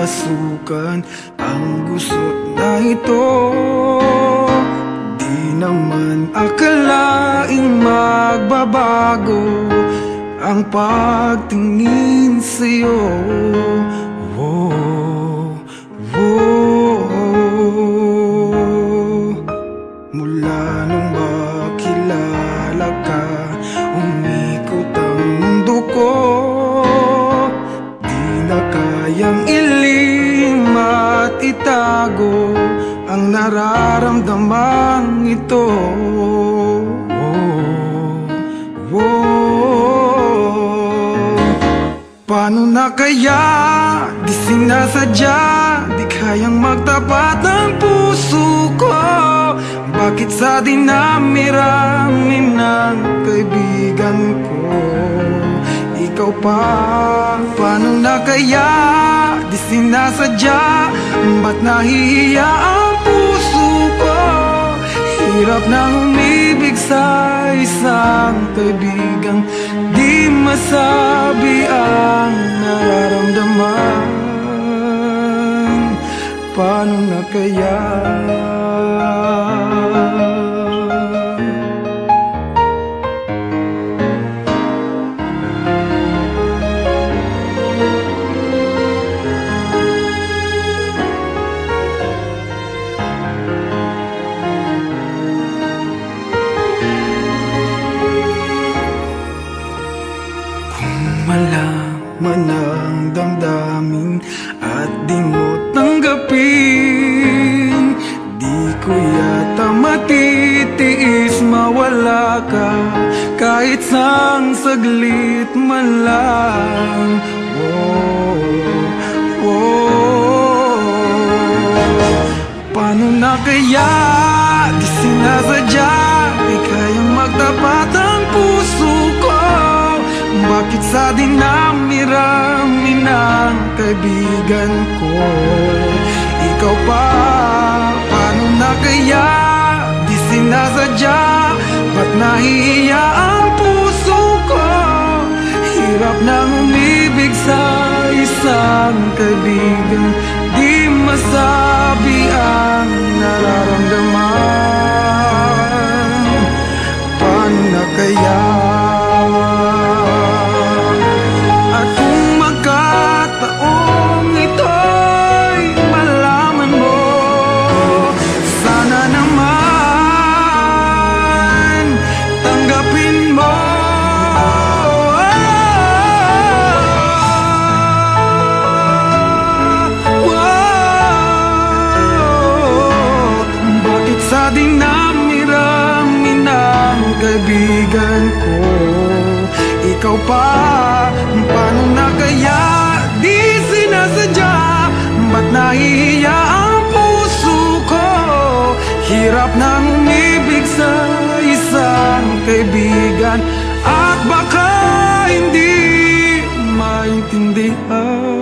masukan ang gusot na ito. Di naman akalaing magbabago ang pagtingin sa'yo. Whoa, whoa. Mula nung makilala ka, umikot ang mundo ko. Di na kayang ilim at itago ang nararamdamang ito. Paano na kaya? Di sinasadya, di kayang magtapat ang puso ko. Bakit sa dinami-rami ng kaibigan ko ikaw pa? Paano na kaya? Di sinasadya, ba't nahihiya ang puso ko? Hirap nang umibig sa isang kaibigang di masabi ang nararamdaman. Paano na kaya? Malaman ang damdamin at di mo tanggapin, di ko yata matitiis mawala ka kahit sang saglit man lang. Paano na kaya? Di sinasadya, di kayang magtapat ang puso ko. Bakit sa dinami-rami ng kaibigan ko ikaw pa? Paano na kaya? Di sinasadya, ba't nahihiya ang puso ko? Hirap nang umibig sa isang kaibigan di masabi ang nararamdaman. Paano na kaya? At kung magkataong ito'y malaman mo, sana naman tanggapin mo. Bakit sa dinami-rami ng kaibigan ko ikaw pa? Paano na kaya? Di sinasadya, ba't nahihiya ang puso ko? Hirap nang umibig sa isang kaibigan at baka hindi maintindihan.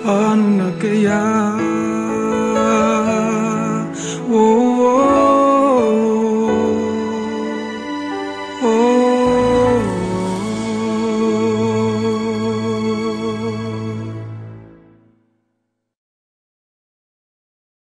Paano na kaya? Oh,